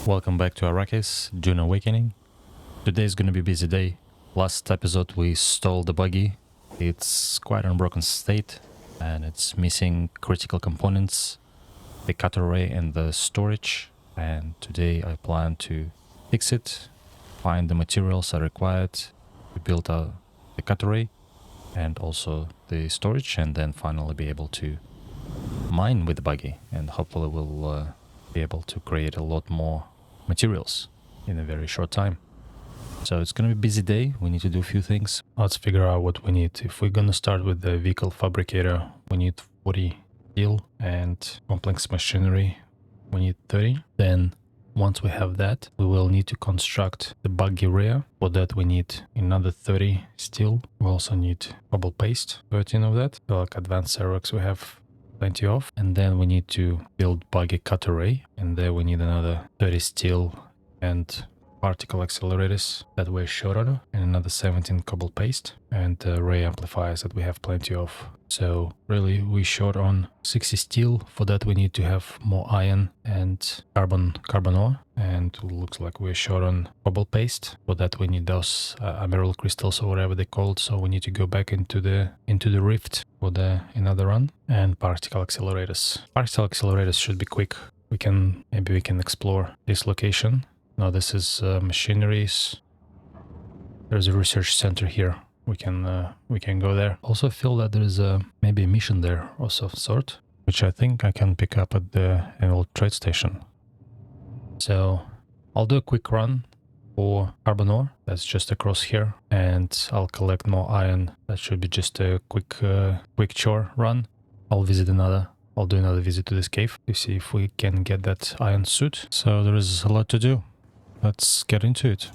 Welcome back to Arrakis, Dune Awakening. Today is gonna be a busy day. Last episode we stole the buggy. It's quite in a broken state and it's missing critical components, the Cutteray and the storage. And today I plan to fix it, find the materials I required to build the Cutteray and also the storage, and then finally be able to mine with the buggy, and hopefully we'll be able to create a lot more materials in a very short time. So it's gonna be a busy day. We need to do a few things. Let's figure out what we need. If we're gonna start with the vehicle fabricator, we need 40 steel, and complex machinery we need 30. Then once we have that, we will need to construct the buggy rear. For that we need another 30 steel. We also need cobalt paste, 13 of that. So like advanced Xerox we have plenty of. And then we need to build buggy Cutteray, and there we need another 30 steel and particle accelerators that we're short on, and another 17 cobalt paste, and ray amplifiers that we have plenty of. So really we short on 60 steel. For that we need to have more iron and carbon ore, and it looks like we're short on cobalt paste. For that we need those emerald crystals or whatever they called, so we need to go back into the rift for another run. And particle accelerators should be quick. Maybe we can explore this location. Now this is machineries. There's a research center here. We can go there. Also feel that there is maybe a mission there of some sort, which I think I can pick up at the Anvil trade station. So I'll do a quick run for carbon ore. That's just across here, and I'll collect more iron. That should be just a quick chore run. I'll do another visit to this cave to see if we can get that iron suit. So there is a lot to do. Let's get into it.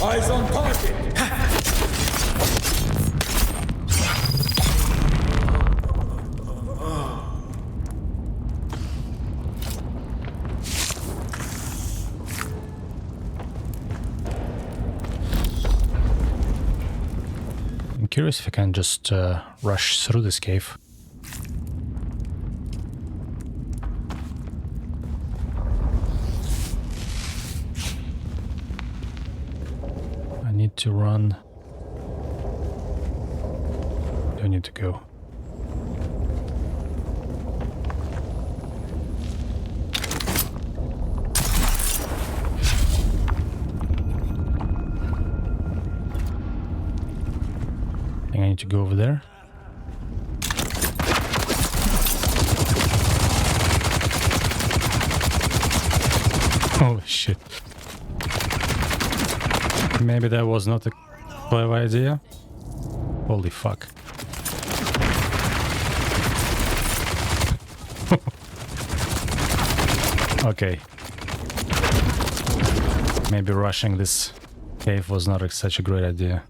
Eyes on target! I'm curious if I can just rush through this cave. I need to run. I need to go. I think I need to go over there. Holy shit. Maybe that was not a clever idea. Holy fuck. Okay. Maybe rushing this cave was not such a great idea.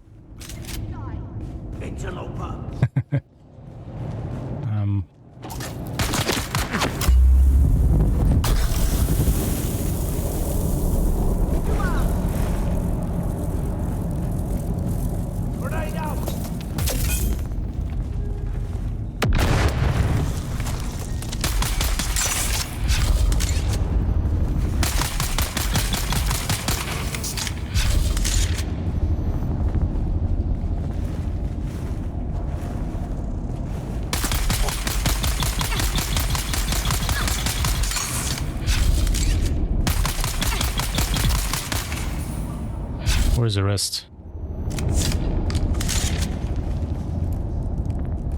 Where's the rest?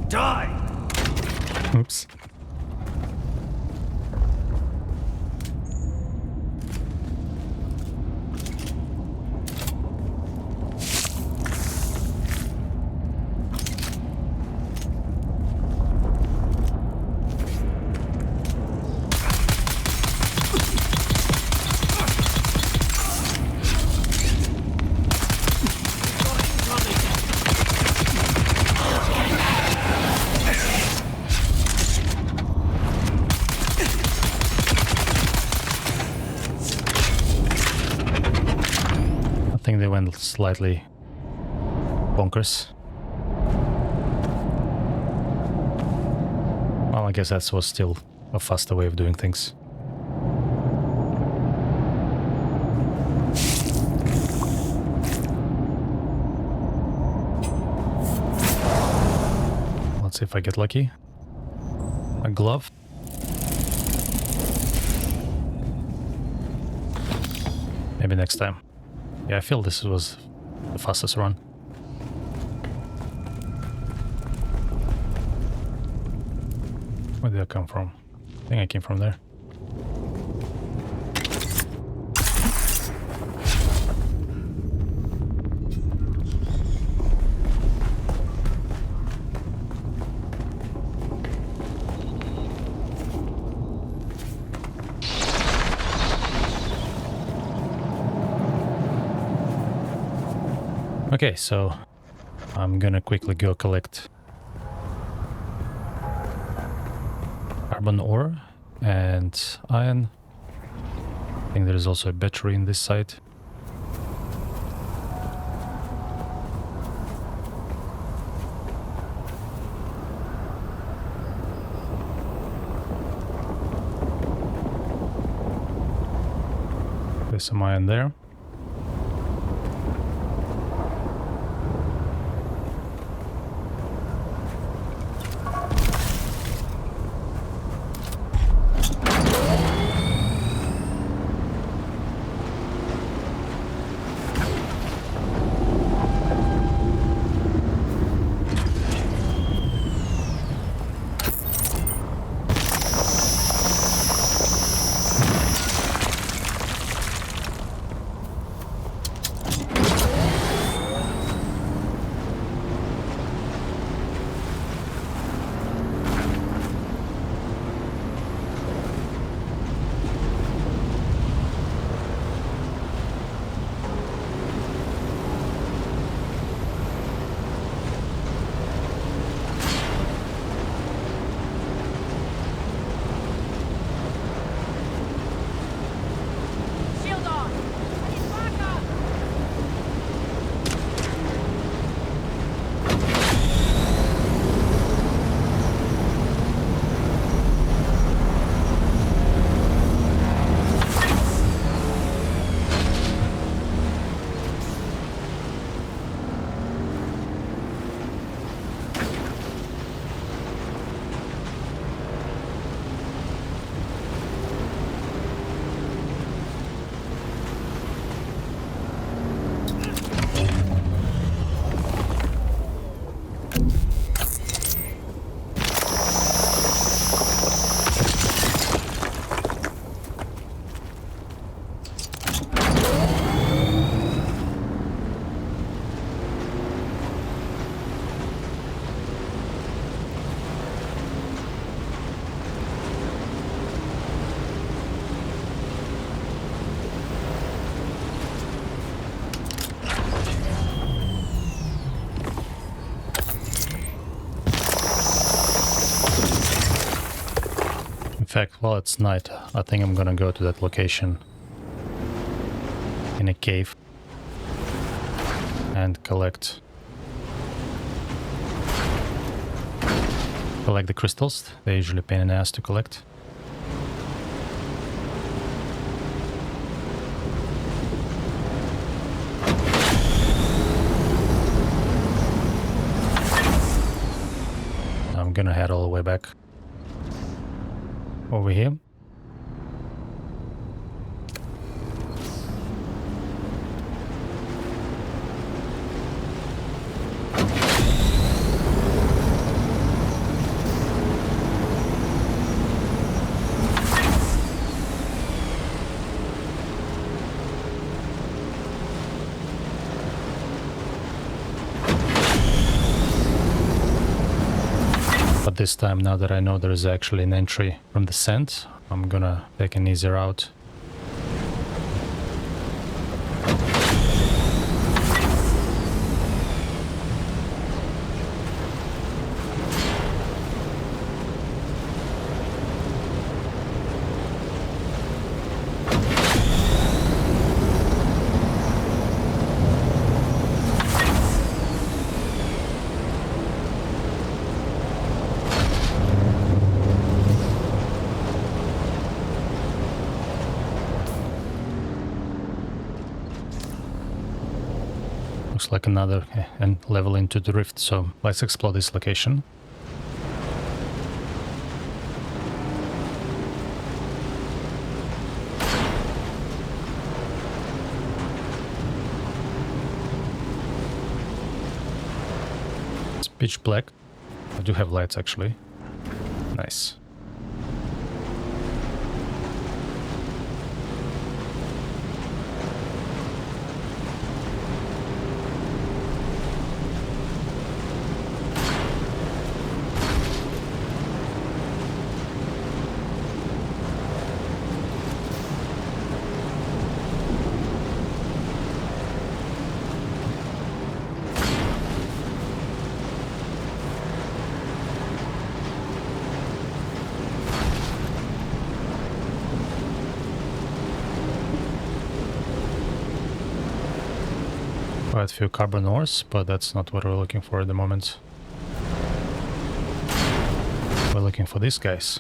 Die! Oops. I think they went slightly bonkers. Well, I guess that was still a faster way of doing things. Let's see if I get lucky. A glove. Maybe next time. Yeah, I feel this was the fastest run. Where did I come from? I think I came from there. Okay, so I'm gonna quickly go collect carbon ore and iron. I think there is also a battery in this site. There's some iron there. In fact, while it's night, I think I'm gonna go to that location in a cave and collect the crystals. They're usually a pain in the ass to collect. I'm gonna head all the way back over here. But this time, now that I know there is actually an entry from the scent, I'm gonna take an easier route. Looks like another level into the rift, so let's explore this location. It's pitch black. I do have lights actually. Nice. Quite a few carbon ores, but that's not what we're looking for at the moment. We're looking for these guys.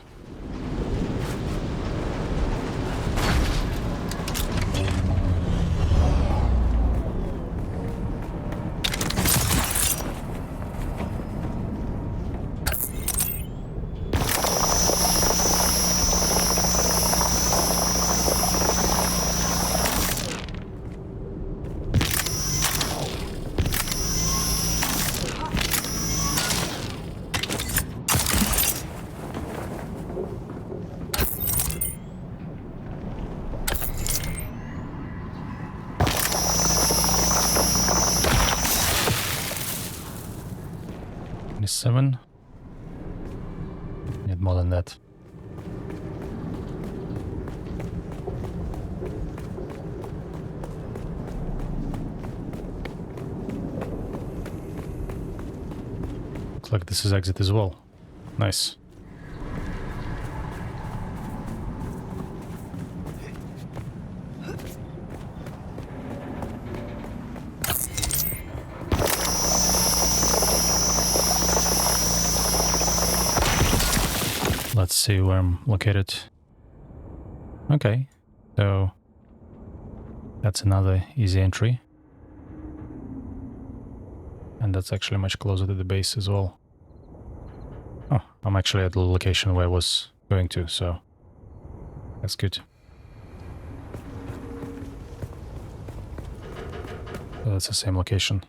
Seven. Need more than that. Looks like this is exit as well. Nice. Let's see where I'm located. Okay, so that's another easy entry. And that's actually much closer to the base as well. Oh, I'm actually at the location where I was going to, so that's good. So that's the same location.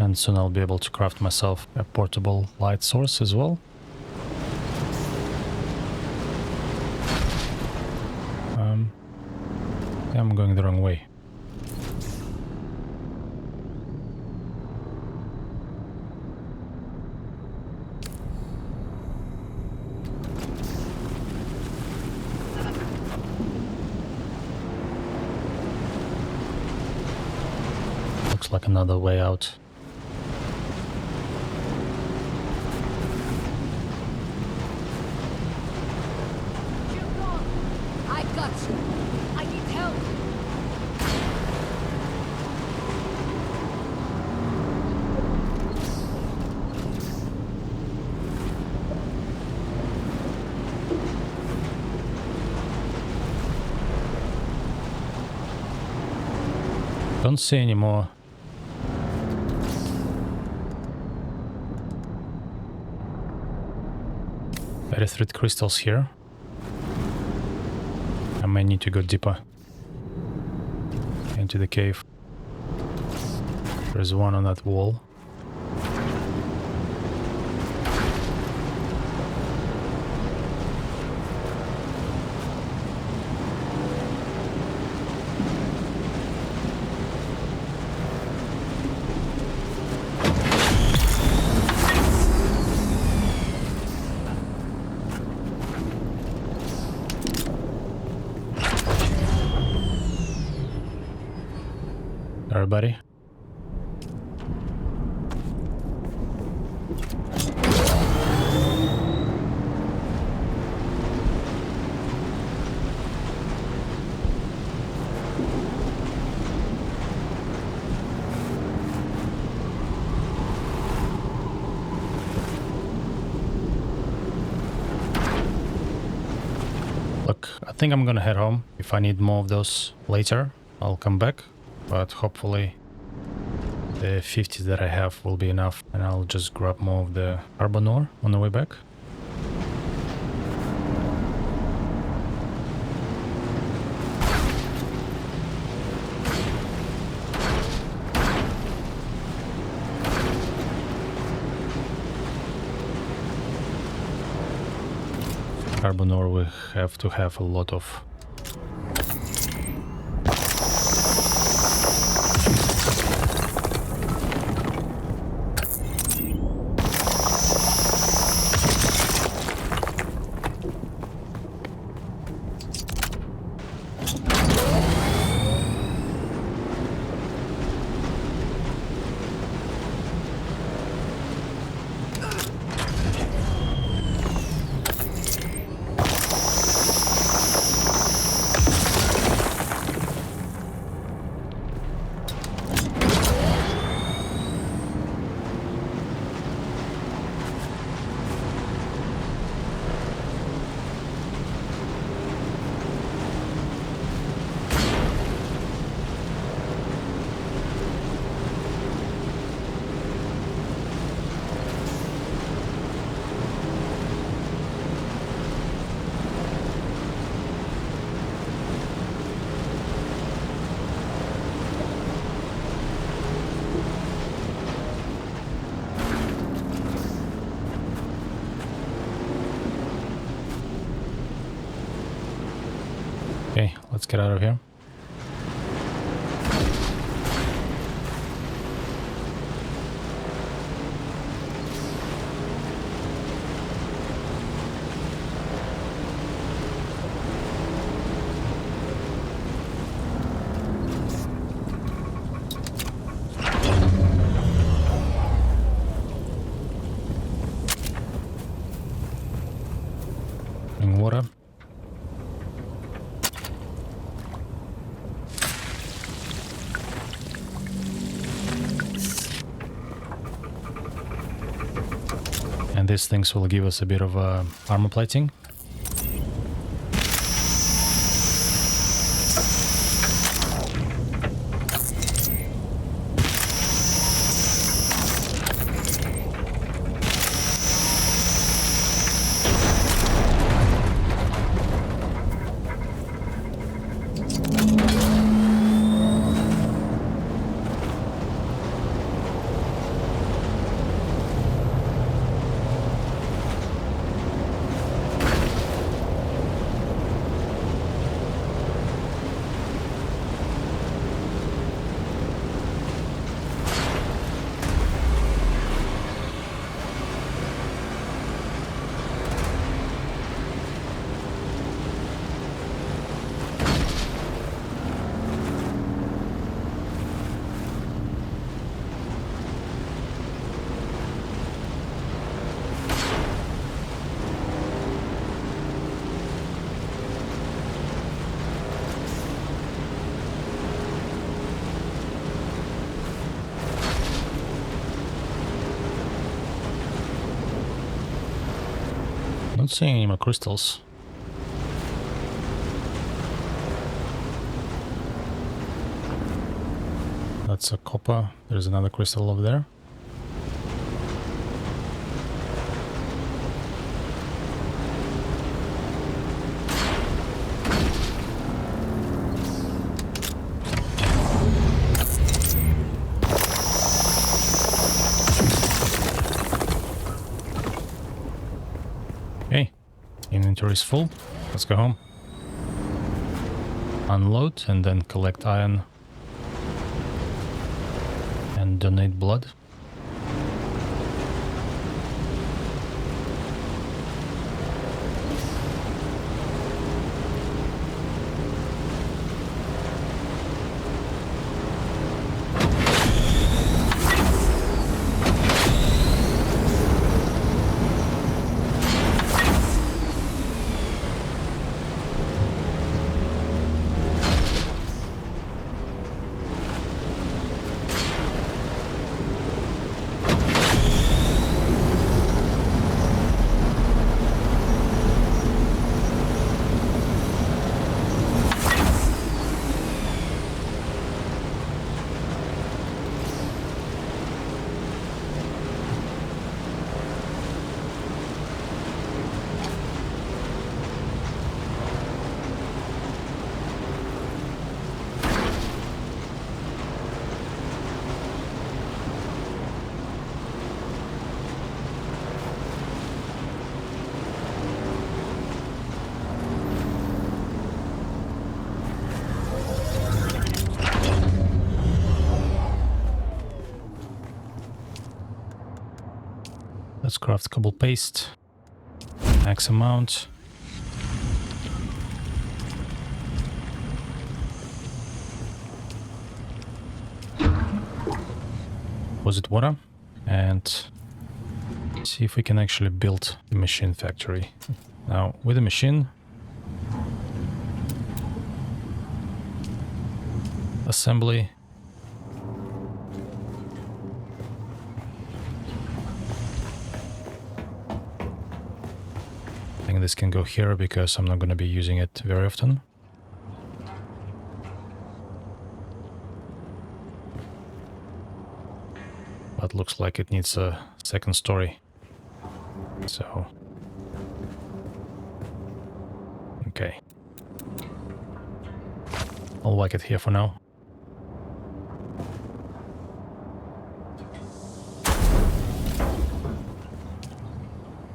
And soon I'll be able to craft myself a portable light source as well. Yeah, I'm going the wrong way. Looks like another way out. don't see any more Erythrite crystals here. I may need to go deeper into the cave. There's one on that wall. Everybody. Look, I think I'm gonna head home. If I need more of those later, I'll come back. But hopefully the 50 that I have will be enough, and I'll just grab more of the carbon ore on the way back. Carbon ore we have to have a lot of. Okay, let's get out of here. And water. And these things will give us a bit of armor plating. Not seeing any more crystals. That's a copper. There's another crystal over there. Okay, inventory is full. Let's go home. Unload and then collect iron and donate blood. Let's craft cobalt paste. Max amount. Deposit water. And see if we can actually build the machine factory. Now, with the machine, assembly. I think this can go here because I'm not going to be using it very often. But looks like it needs a second story. So, okay. I'll whack it here for now.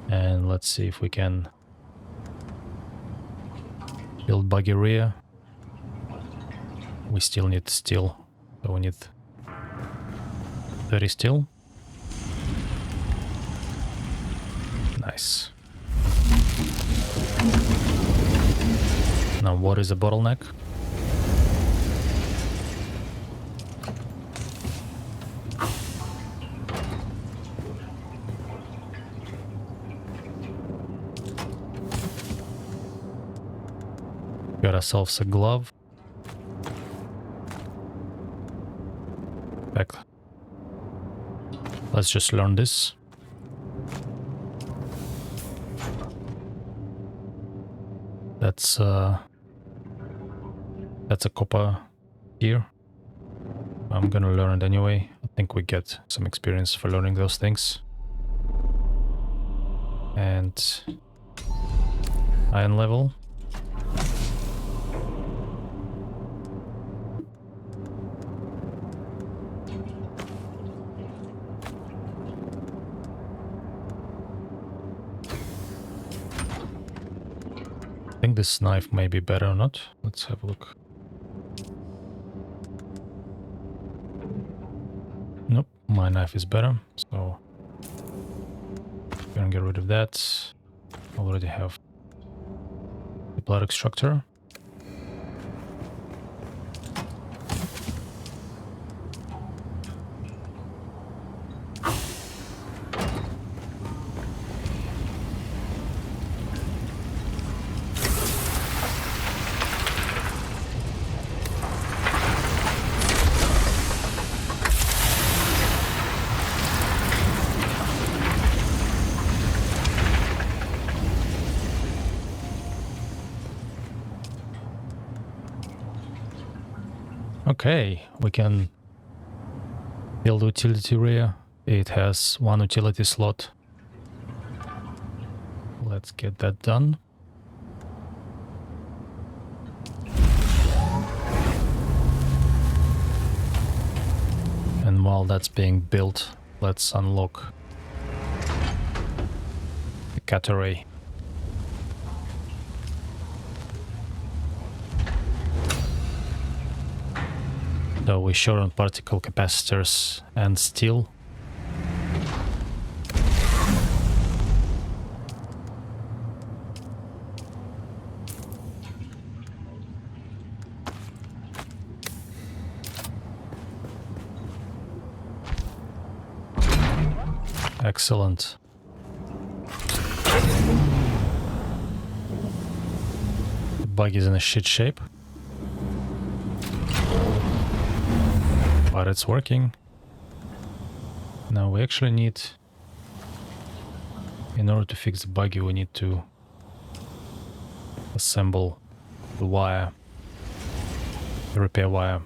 And let's see if we can build Buggy rear. We still need steel, so we need 30 steel. Nice. Now what is a bottleneck? Got ourselves a glove. Back. Let's just learn this. That's a copper here. I'm gonna learn it anyway. I think we get some experience for learning those things. And iron level. I think this knife may be better or not. Let's have a look. Nope, my knife is better, so gonna get rid of that. Already have the blood extractor. Okay, we can Build utility area. It has one utility slot. Let's get that done. And while that's being built, let's unlock the Cutteray. So we short on particle capacitors and steel. Excellent. The bug is in a shit shape. But it's working. Now we actually need, in order to fix the buggy, we need to assemble the wire, the repair wire.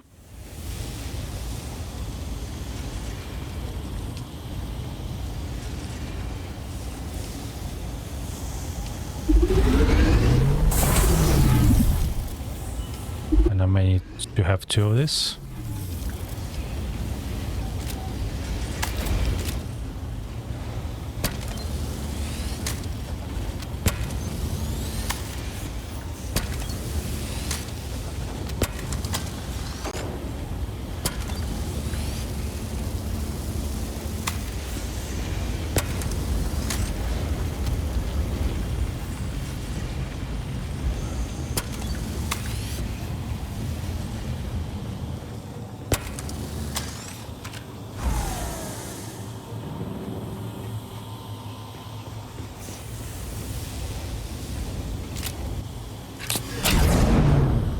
And I may need to have 2 of this.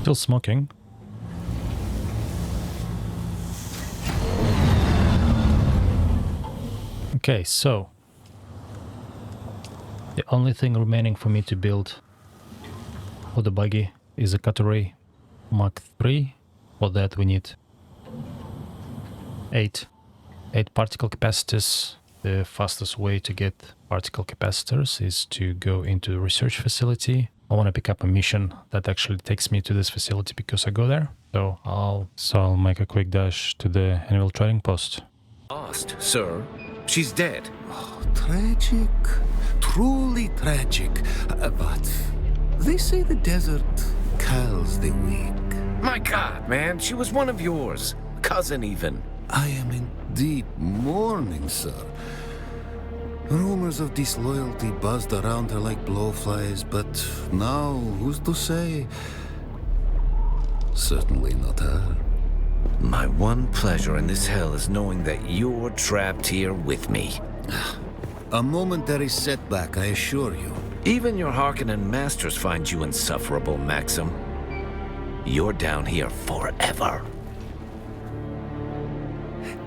Still smoking. Okay, so the only thing remaining for me to build for the buggy is a Cutteray Mark III. For that we need 8 particle capacitors. The fastest way to get particle capacitors is to go into the research facility. I want to pick up a mission that actually takes me to this facility because I go there. So I'll make a quick dash to the Anvil trading post. Lost, sir. She's dead. Oh, tragic. Truly tragic. But they say the desert kills the weak. My God, man, she was one of yours. Cousin even. I am in deep mourning, sir. Rumors of disloyalty buzzed around her like blowflies, but now, who's to say? Certainly not her. My one pleasure in this hell is knowing that you're trapped here with me. A momentary setback, I assure you. Even your Harkonnen masters find you insufferable, Maxim. You're down here forever.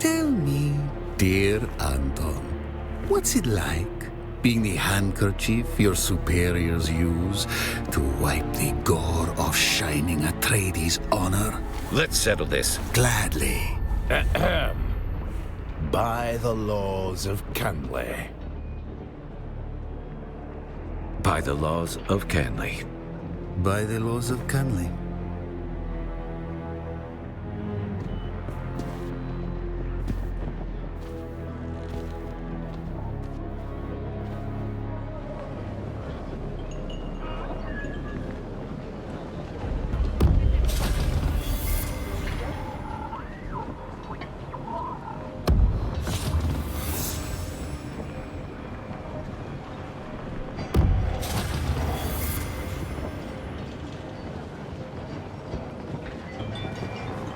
Tell me, dear Anton, what's it like being the handkerchief your superiors use to wipe the gore of shining Atreides' honor? Let's settle this. Gladly. By the laws of Canley. By the laws of Canley. By the laws of Canley.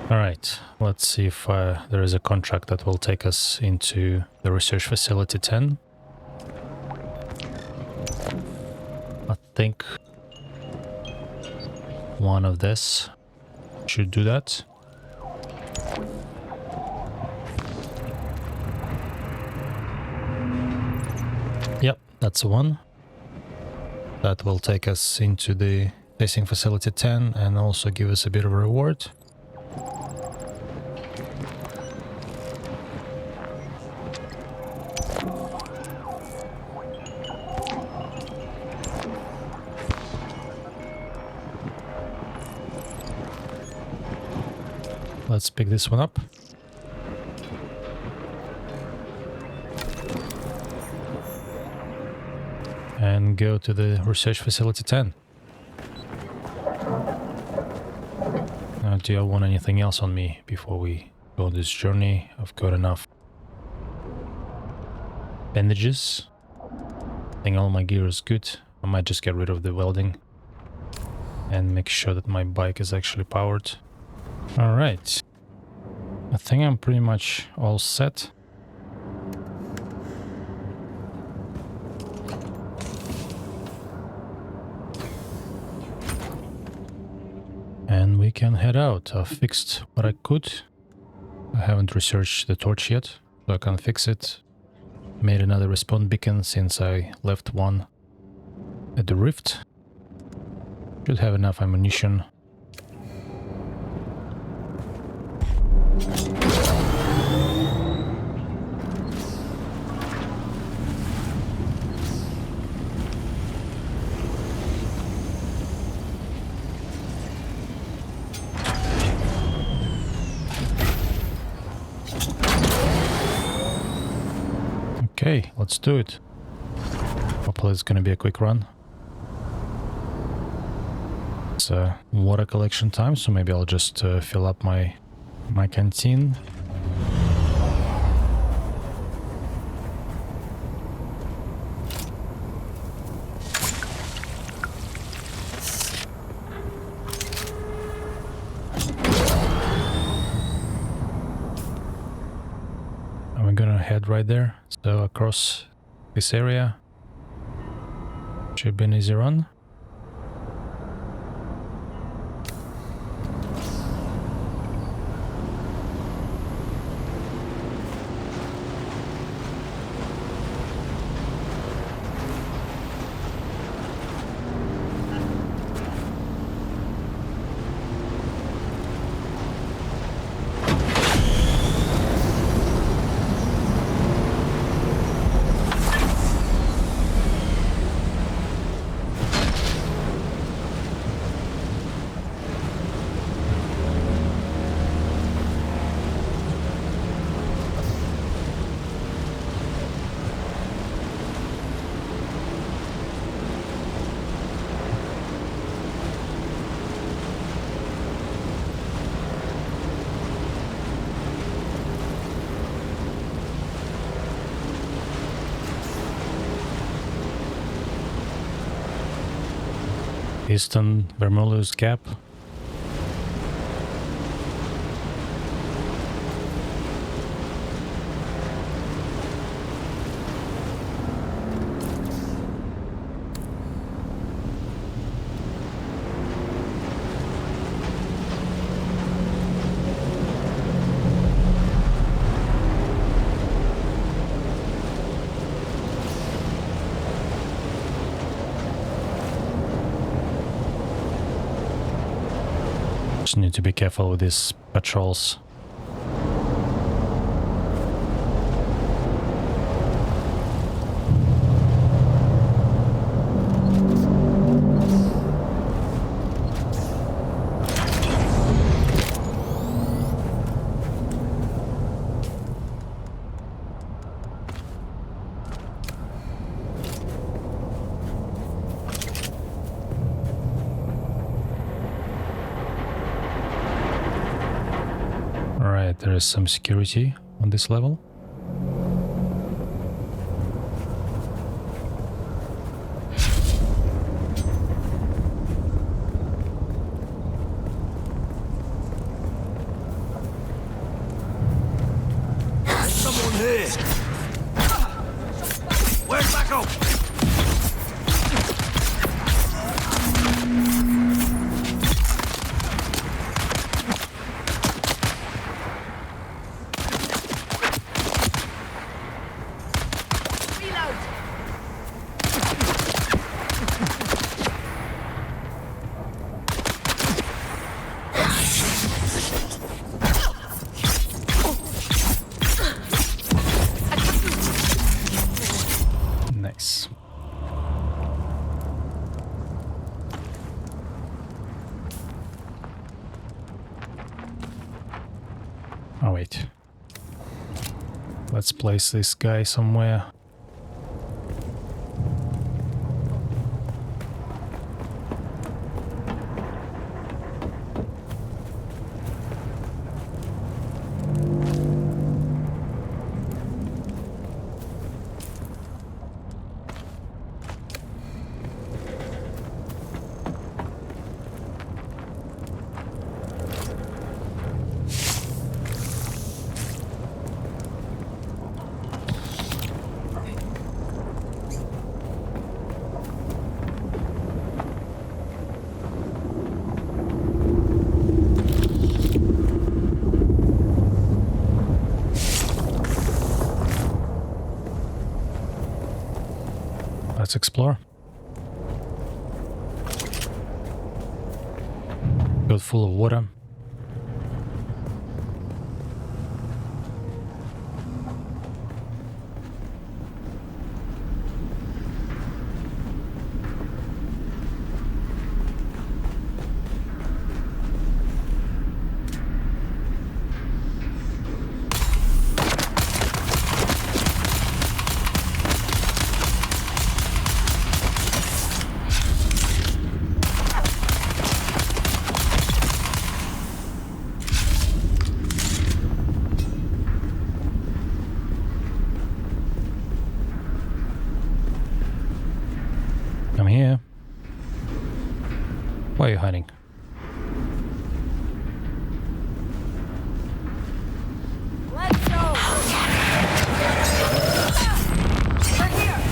Alright, let's see if there is a contract that will take us into the research facility 10. I think one of this should do that. Yep, that's the one. That will take us into the testing facility 10 and also give us a bit of a reward. let's pick this one up. And go to the research facility 10. Now, do I want anything else on me before we go on this journey? I've got enough bandages. I think all my gear is good. I might just get rid of the welding and make sure that my bike is actually powered. Alright. I think I'm pretty much all set. And we can head out. I've fixed what I could. I haven't researched the torch yet, so I can fix it. Made another respawn beacon since I left one at the rift. Should have enough ammunition. Okay, let's do it. Hopefully it's gonna be a quick run. It's water collection time, so maybe I'll just fill up my canteen. And we're gonna head right there, so across this area. Should be an easy run. Eastern Vermilius Gap. Just need to be careful with these patrols. Alright, there is some security on this level. Someone here! Where's Mako? wait. Let's place this guy somewhere. Let's explore. Got full of water. I'm here. Why are you hiding? Let's go! We're here!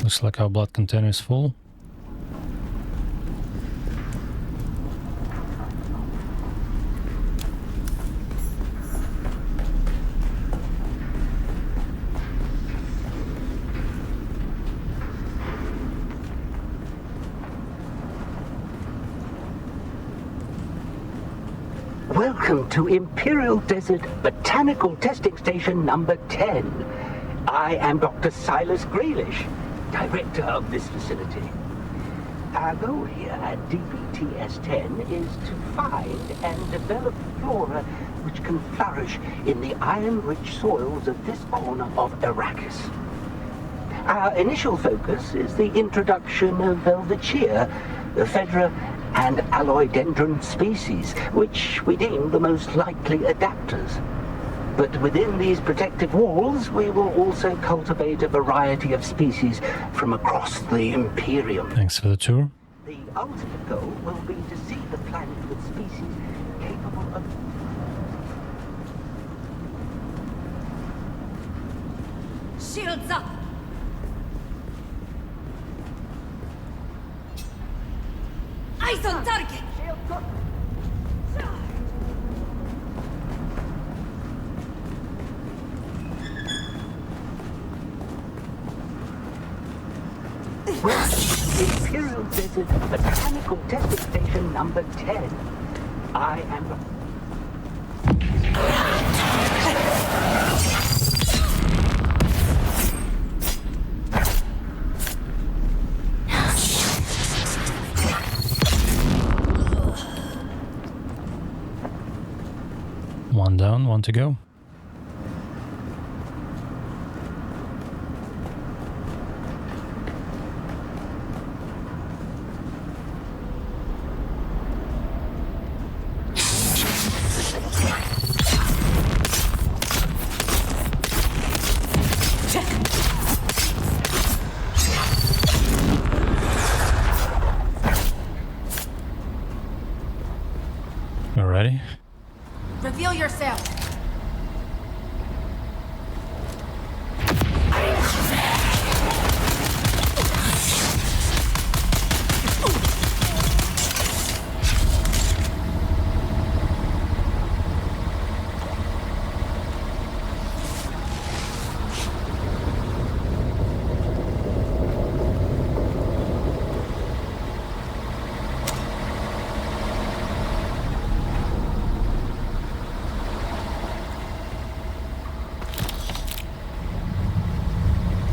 Looks like our blood container is full. Welcome to Imperial Desert Botanical Testing Station number 10. I am Dr. Silas Graylish, director of this facility. Our goal here at DBTS-10 is to find and develop flora which can flourish in the iron-rich soils of this corner of Arrakis. Our initial focus is the introduction of Velvetia, Ephedra, and Alloydendron species, which we deem the most likely adapters. But within these protective walls, we will also cultivate a variety of species from across the Imperium. Thanks for the tour. The ultimate goal will be to see the planet with species capable of... Shields up! Eyes on target! Imperial Desert Botanical Testing Station number 10. I am... One down, one to go. yourself!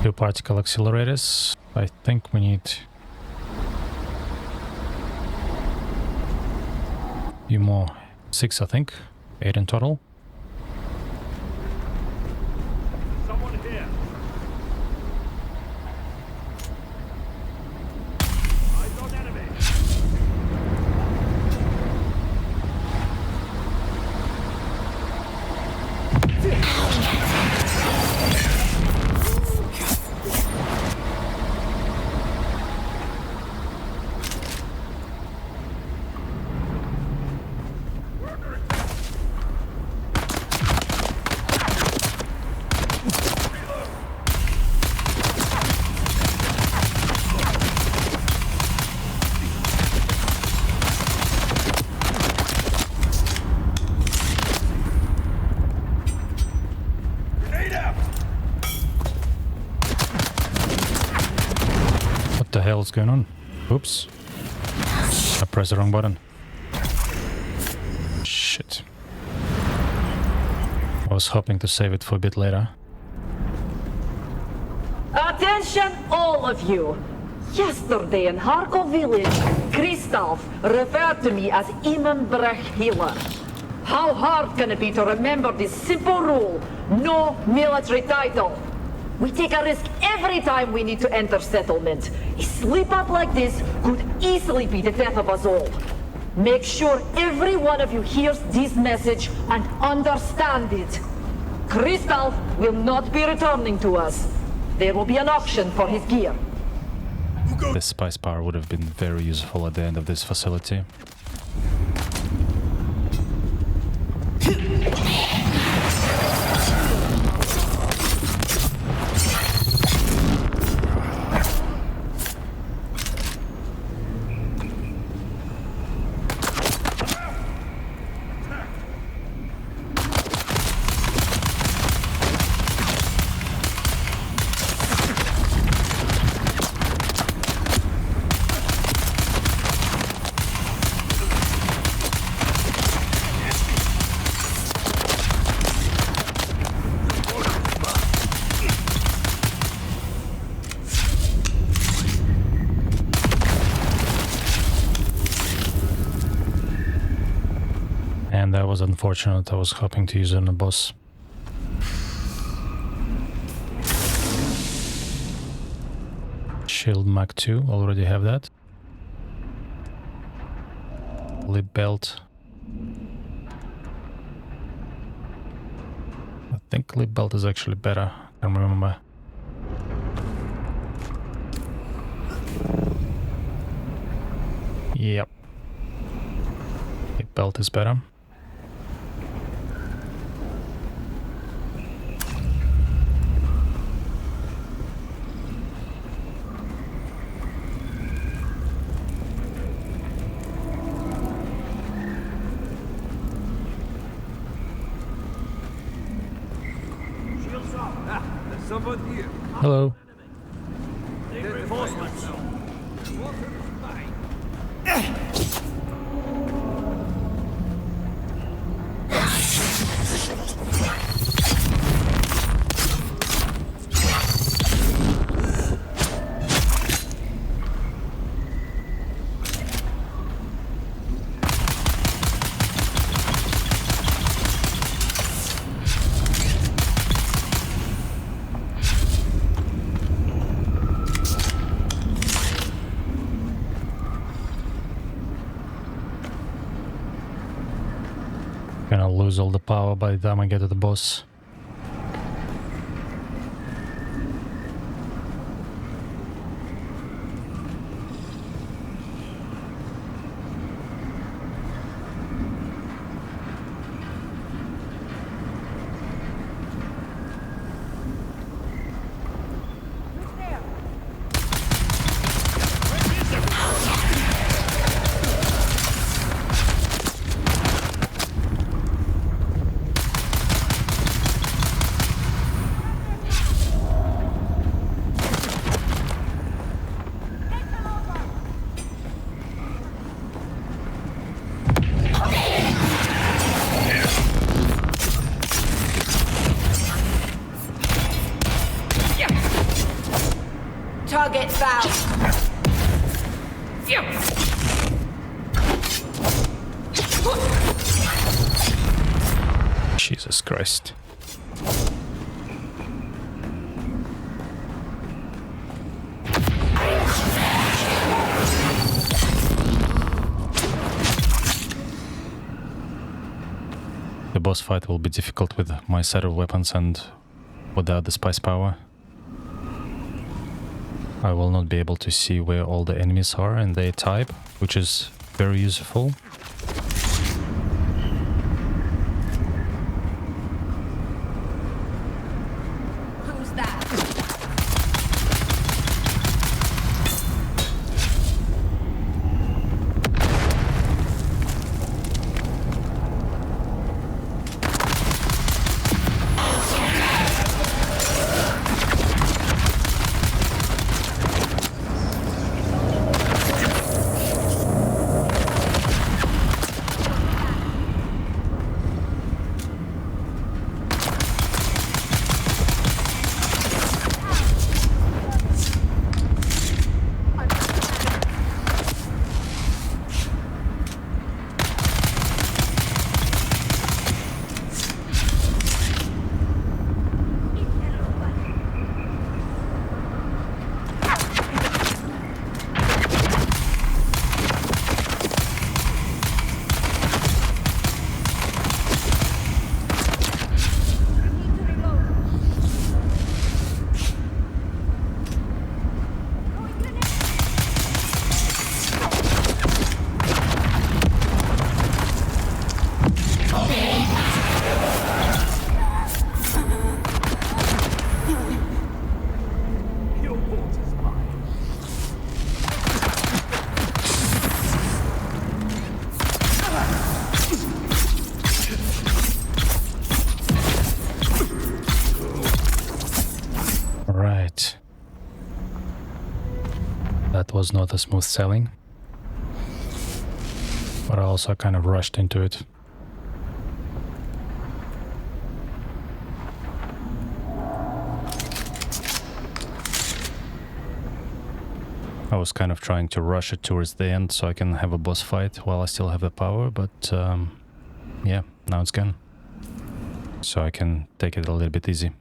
Two particle accelerators. I think we need a few more. 6, I think. 8 in total. Someone here. I've got enemy. What the hell is going on? Oops. I pressed the wrong button. Shit. I was hoping to save it for a bit later. Attention, all of you! Yesterday in Harkov village, Kristoff referred to me as Immenbrech Healer. How hard can it be to remember this simple rule? No military title. We take a risk every time we need to enter settlement. A slip-up like this could easily be the death of us all. Make sure every one of you hears this message and understand it. Kristoff will not be returning to us. There will be an auction for his gear. This spice power would have been very useful at the end of this facility. And that was unfortunate. I was hoping to use it on the boss. Shield Mag 2, already have that. Lip belt. I think lip belt is actually better. I can't remember. Yep. Lip belt is better. Someone here. Hello. Reinforcements. Gonna lose all the power by the time I get to the boss. Jesus Christ. The boss fight will be difficult with my set of weapons and without the spice power. I will not be able to see where all the enemies are and their type, which is very useful. Who's that? Right. That was not a smooth sailing. But I also kind of rushed into it. I was kind of trying to rush it towards the end so I can have a boss fight while I still have the power, but yeah, now it's gone. So I can take it a little bit easy.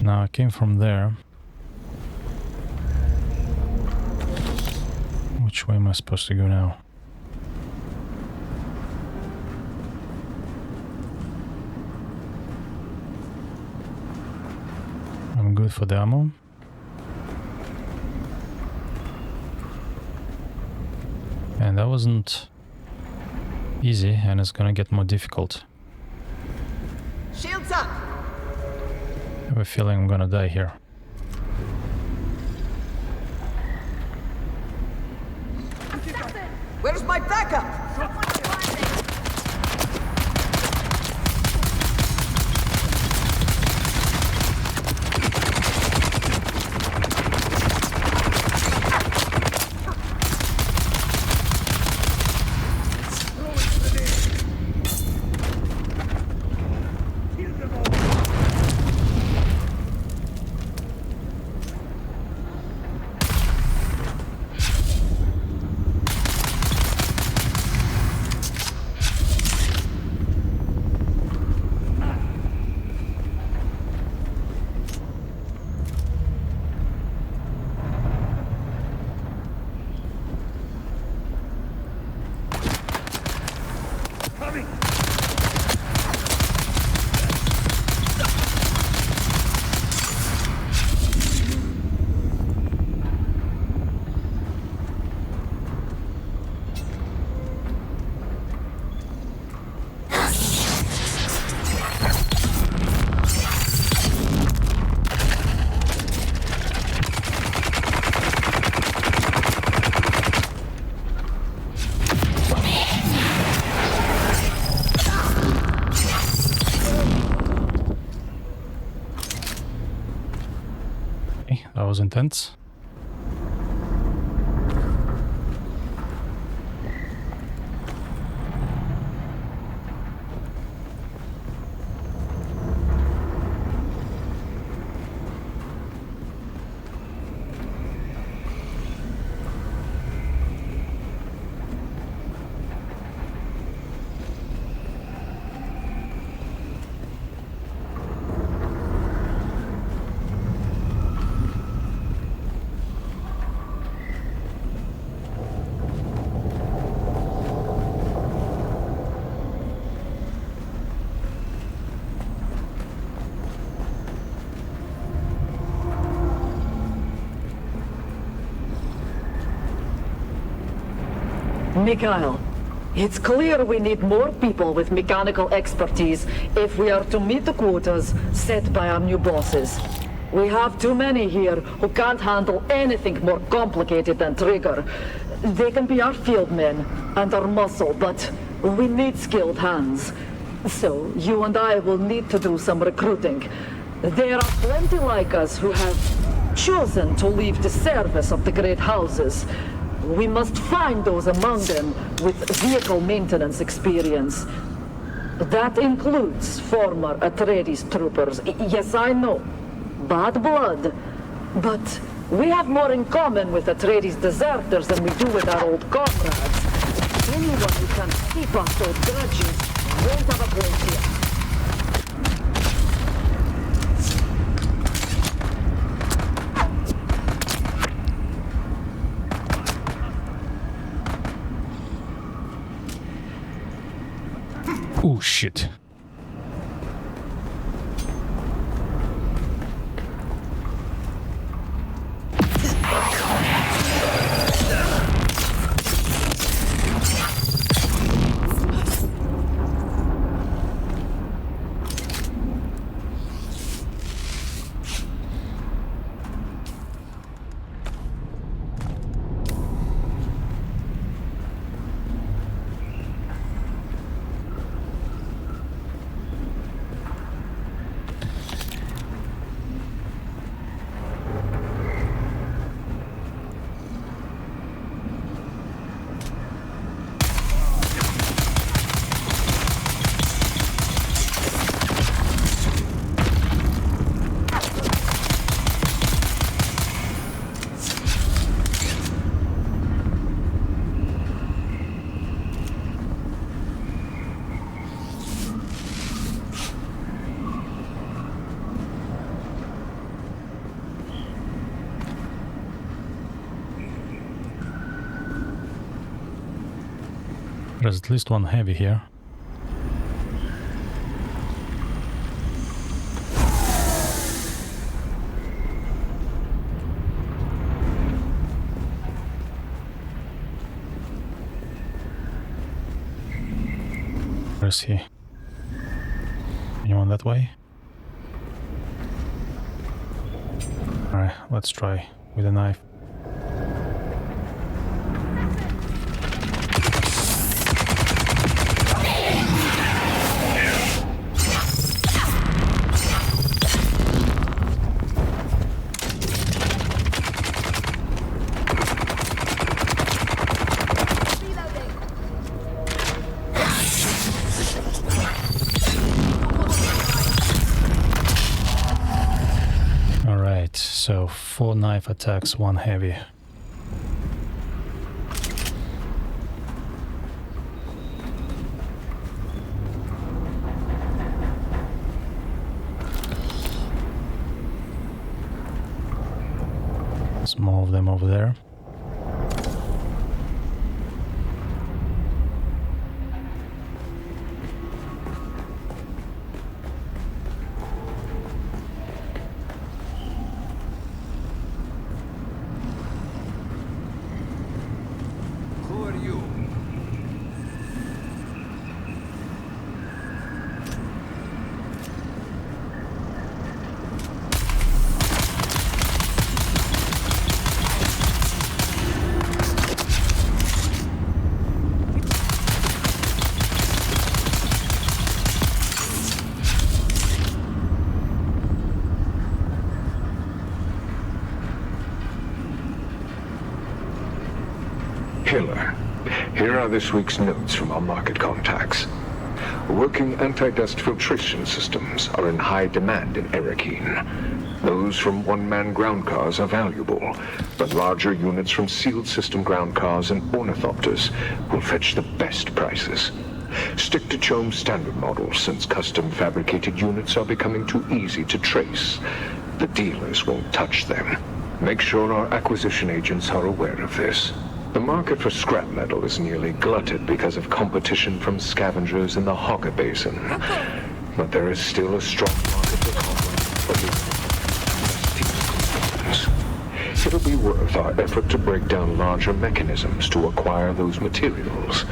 Now I came from there. Which way am I supposed to go now? I'm good for the ammo. And that wasn't easy, and it's gonna get more difficult. Shields up! I have a feeling I'm gonna die here. Where's my backup? That was intense. Mikhail, it's clear we need more people with mechanical expertise if we are to meet the quotas set by our new bosses. We have too many here who can't handle anything more complicated than Trigger. They can be our field men and our muscle, but we need skilled hands. So you and I will need to do some recruiting. There are plenty like us who have chosen to leave the service of the great houses. We must find those among them with vehicle maintenance experience. That includes former Atreides troopers. Yes, I know. Bad blood. But we have more in common with Atreides deserters than we do with our old comrades. Anyone who can keep us those grudges won't have a place here. Oh shit. There's at least one heavy here. Where is he? Anyone that way? Alright, let's try with a knife. So 4 knife attacks, 1 heavy. There's more of them over there. Killer. Here are this week's notes from our market contacts. Working anti-dust filtration systems are in high demand in Erythrite. Those from one-man ground cars are valuable, but larger units from sealed system ground cars and ornithopters will fetch the best prices. Stick to Chome's standard models, since custom fabricated units are becoming too easy to trace. The dealers won't touch them. Make sure our acquisition agents are aware of this. The market for scrap metal is nearly glutted because of competition from scavengers in the Hagga Basin. But there is still a strong market for copper for the It'll be worth our effort to break down larger mechanisms to acquire those materials.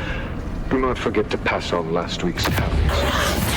Do not forget to pass on last week's tallies.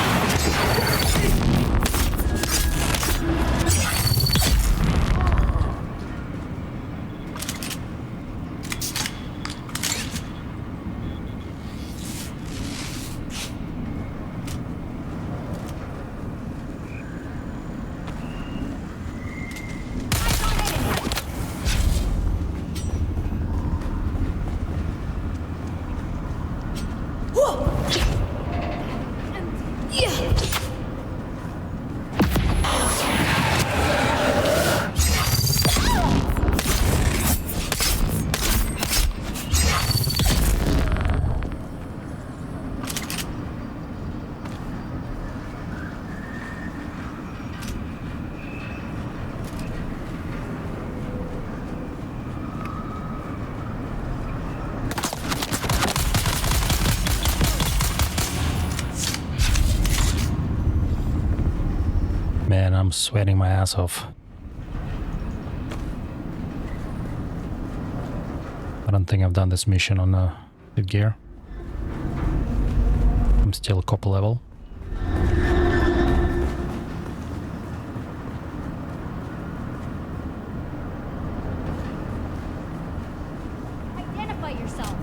Man, I'm sweating my ass off. I don't think I've done this mission on the gear. I'm still copper level. Identify yourself.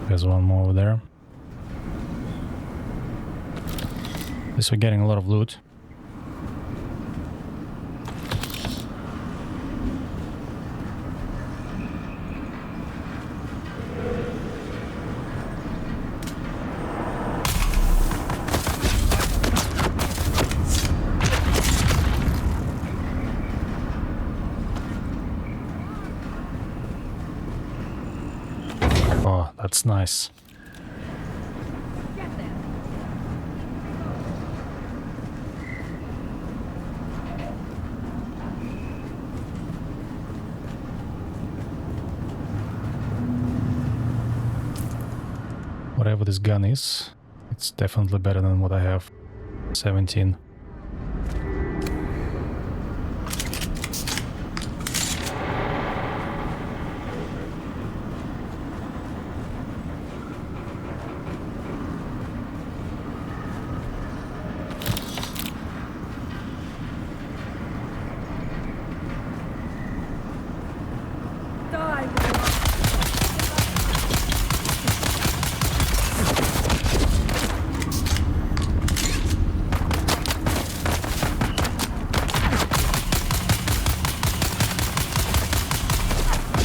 There's one more over there. At least we're getting a lot of loot. Oh, that's nice. Whatever this gun is, it's definitely better than what I have. 17.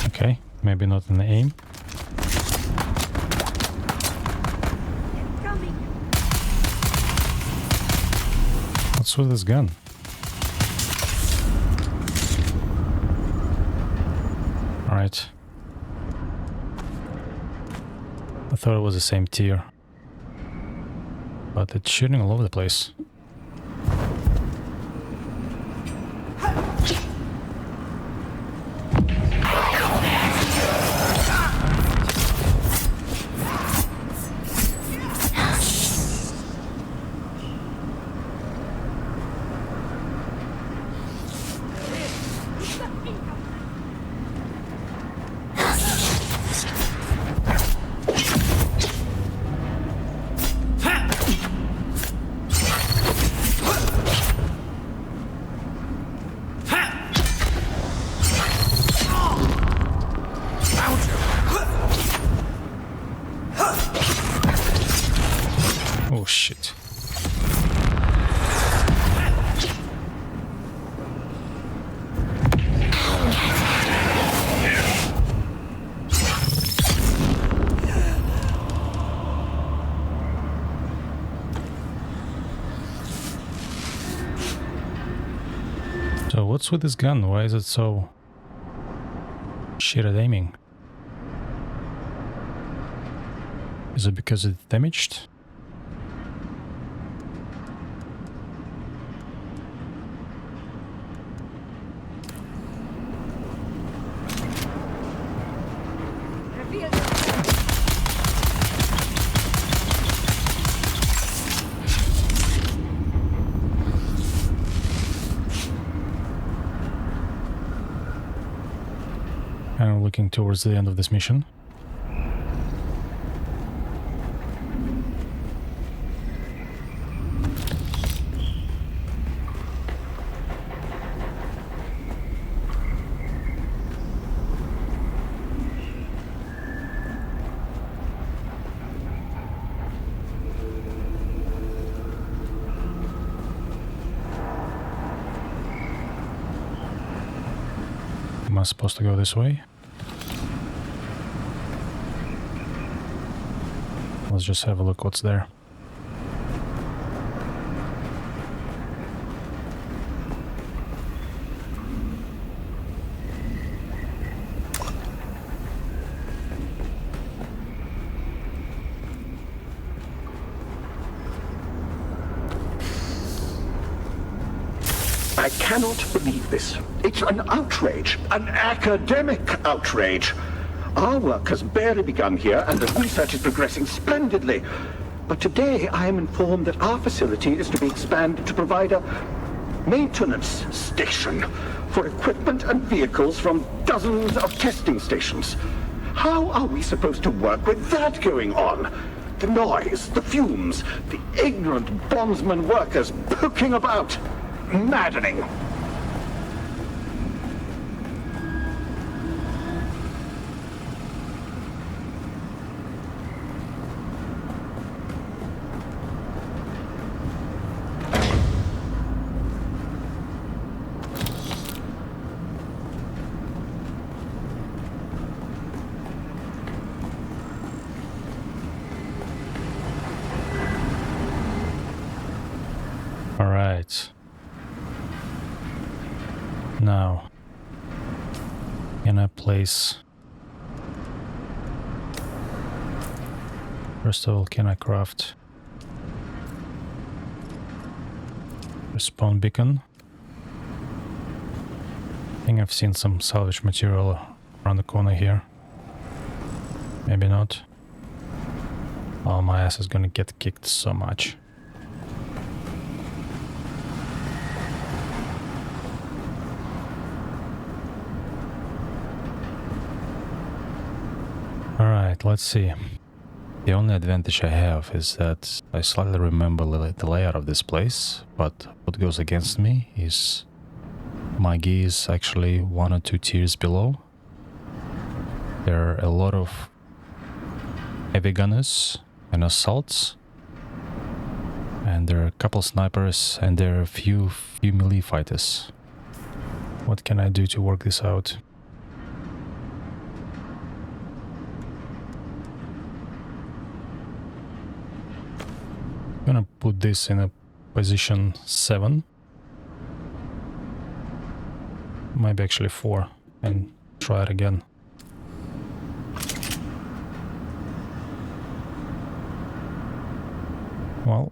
Okay, maybe not in the aim. What's with this gun? Alright. I thought it was the same tier. But it's shooting all over the place. So what's with this gun? Why is it so shit at aiming? Is it because it's damaged? And I'm looking towards the end of this mission. Am I supposed to go this way? Let's just have a look what's there. I cannot believe this. It's an outrage, an academic outrage. Our work has barely begun here, and the research is progressing splendidly. But today, I am informed that our facility is to be expanded to provide a maintenance station for equipment and vehicles from dozens of testing stations. How are we supposed to work with that going on? The noise, the fumes, the ignorant bondsman workers poking about. Maddening. All right. Now, can I place... First of all, can I craft respawn beacon? I think I've seen some salvage material around the corner here. Maybe not. Oh, my ass is gonna get kicked so much. Alright, let's see. The only advantage I have is that I slightly remember the layout of this place, but what goes against me is my gear is actually 1 or 2 tiers below. There are a lot of heavy gunners and assaults, and there are a couple snipers, and there are a few melee fighters. What can I do to work this out? I'm gonna put this in a position 7, maybe actually 4, and try it again. Well,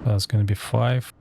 that's gonna be 5.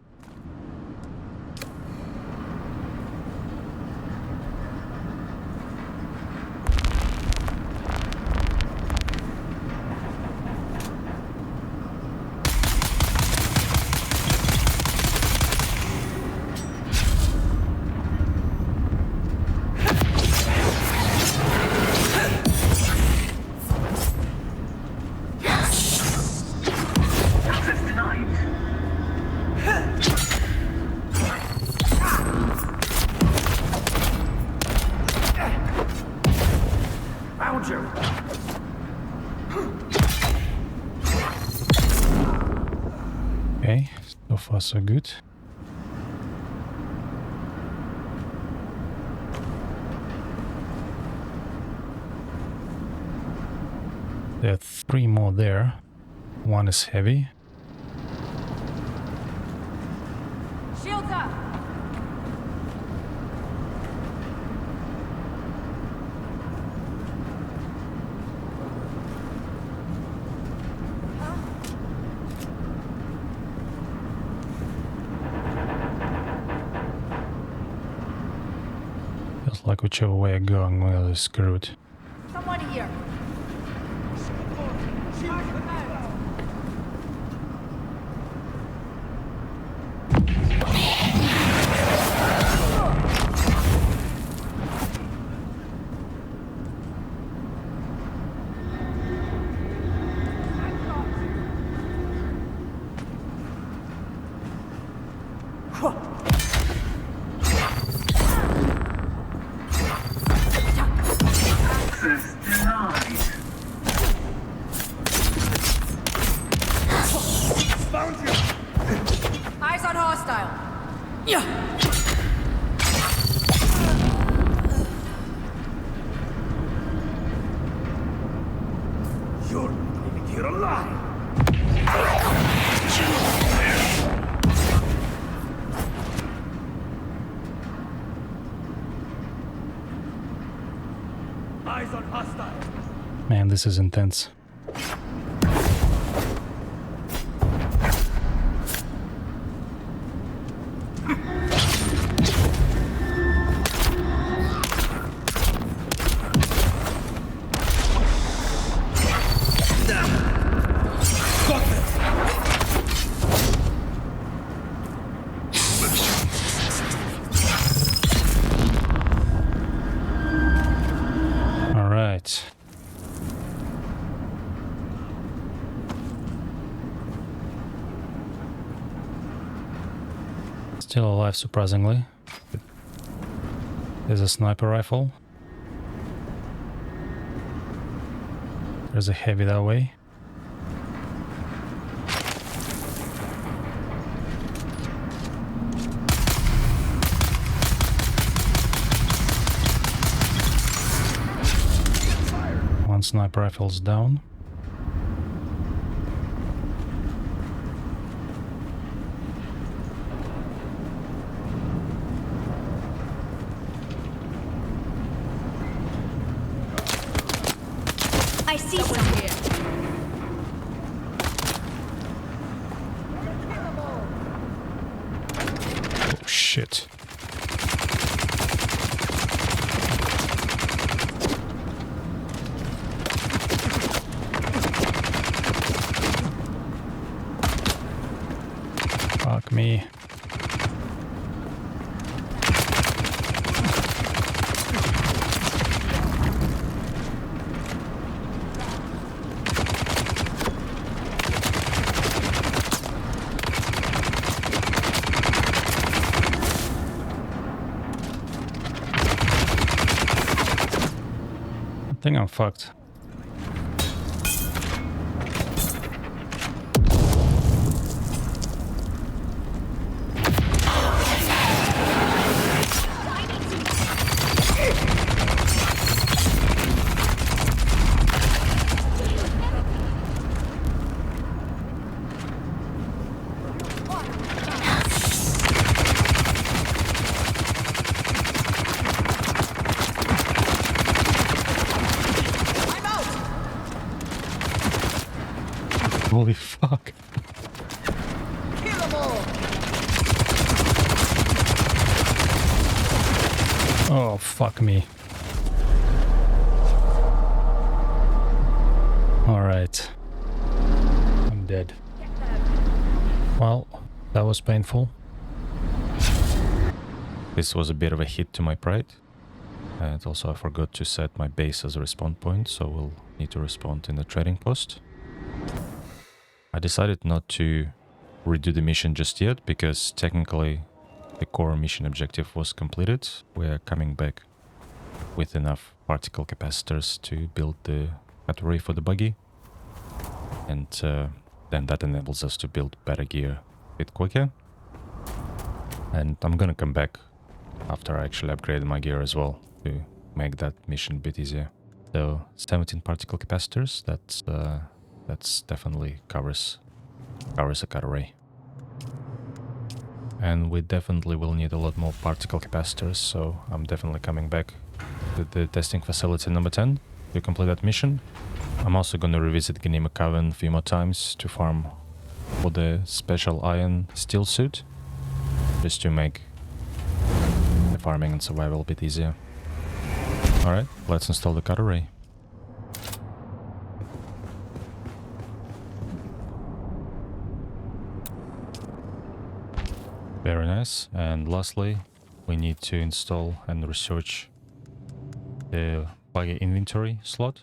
Okay, so far so good. There are 3 more there. One is heavy. Shields up! Feels like whichever way I'm going, well, is screwed. Someone here! Eyes on hostile! Yeah! You're leaving here alive! Eyes on hostile! Man, this is intense. Alright. Still alive, surprisingly. There's a sniper rifle. There's a heavy that way. One sniper rifle's down. I see someone here! Oh shit. Fuck me. I think I'm fucked. Holy fuck. Kill them all! Oh, fuck me. Alright. I'm dead. Well, that was painful. This was a bit of a hit to my pride. And also I forgot to set my base as a respawn point, so we'll need to respawn in the trading post. I decided not to redo the mission just yet, because technically the core mission objective was completed. We're coming back with enough particle capacitors to build the Cutteray for the Buggy. And then that enables us to build better gear a bit quicker. And I'm gonna come back after I actually upgrade my gear as well to make that mission a bit easier. So 17 particle capacitors, that's definitely covers a Cutteray. And we definitely will need a lot more particle capacitors, so I'm definitely coming back to the testing facility number 10 to complete that mission. I'm also going to revisit Ghanima Cavern a few more times to farm for the special iron Stillsuit, just to make the farming and survival a bit easier. Alright, let's install the Cutteray. Very nice. And lastly, we need to install and research the Buggy inventory slot,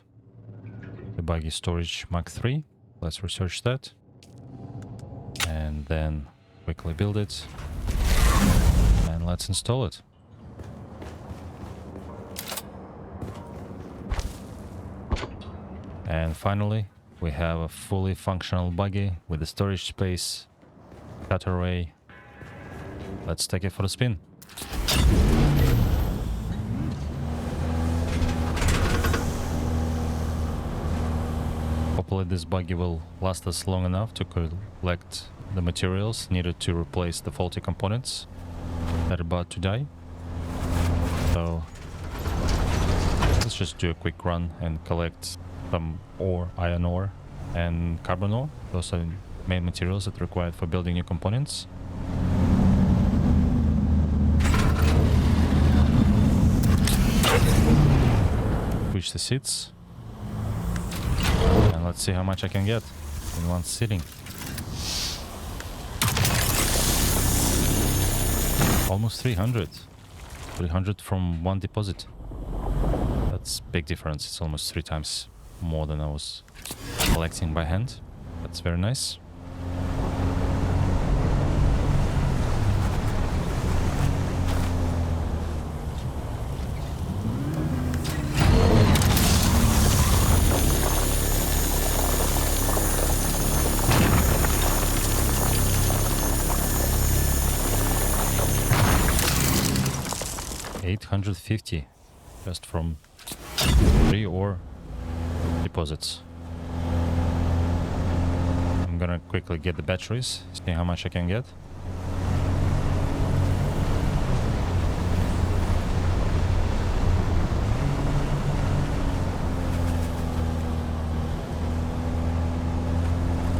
the Buggy storage Mark III. Let's research that and then quickly build it, and let's install it. And finally, we have a fully functional Buggy with the storage space, Cutteray. Let's take it for a spin. Hopefully this Buggy will last us long enough to collect the materials needed to replace the faulty components that are about to die. So let's just do a quick run and collect some ore, iron ore and carbon ore. Those are the main materials that are required for building new components. Switch the seats. And let's see how much I can get in one sitting. Almost 300. 300 from one deposit. That's a big difference. It's almost 3 times more than I was collecting by hand. That's very nice. $850 just from 3 ore deposits. I'm gonna quickly get the batteries, see how much I can get.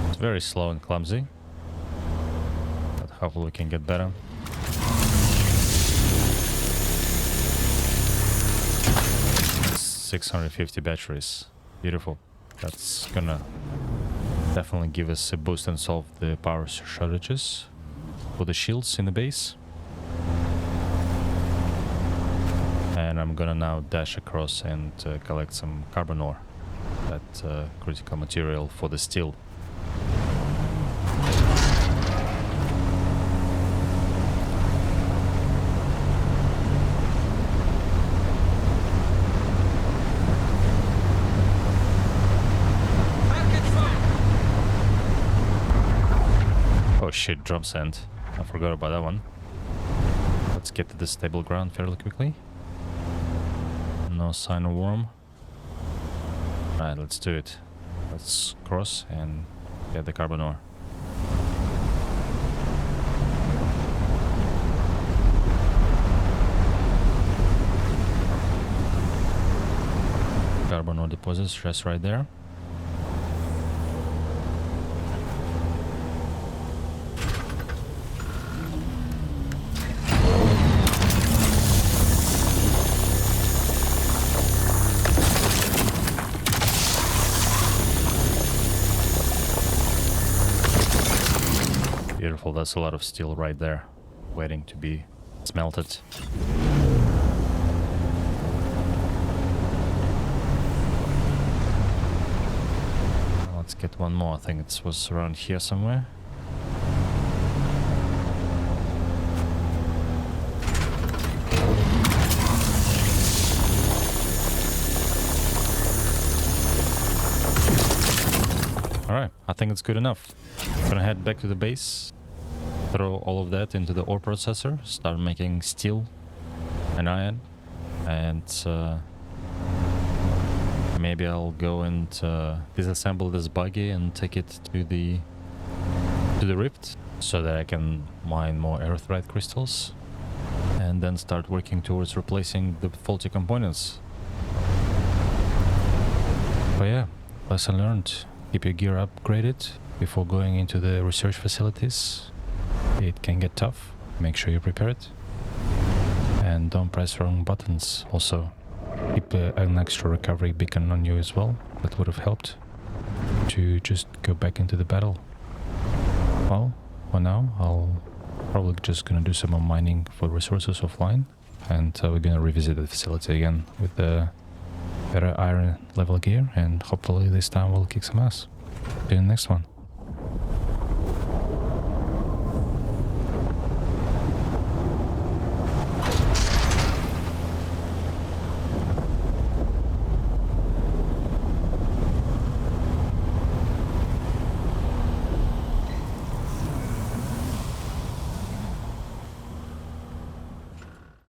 It's very slow and clumsy, but hopefully we can get better. $650 batteries. Beautiful. That's gonna definitely give us a boost and solve the power shortages for the shields in the base. And I'm gonna now dash across and collect some carbon ore, that critical material for the steel. Shit, drum sand. I forgot about that one. Let's get to the stable ground fairly quickly. No sign of worm. Alright, let's do it. Let's cross and get the carbon ore. Carbon ore deposits just right there. Beautiful, that's a lot of steel right there, waiting to be smelted. Let's get one more, I think it was around here somewhere. Alright, I think it's good enough. I'm gonna head back to the base, throw all of that into the ore processor, start making steel and iron, and maybe I'll go and disassemble this buggy and take it to the rift so that I can mine more Erythrite crystals and then start working towards replacing the faulty components. But yeah, lesson learned. Keep your gear upgraded before going into the research facilities. It can get tough. Make sure you prepare it. And don't press wrong buttons. Also, keep an extra recovery beacon on you as well. That would have helped to just go back into the battle. Well, for now, I'll probably just gonna do some more mining for resources offline, and we're gonna revisit the facility again with the better iron level gear, and hopefully this time we'll kick some ass. See you in the next one.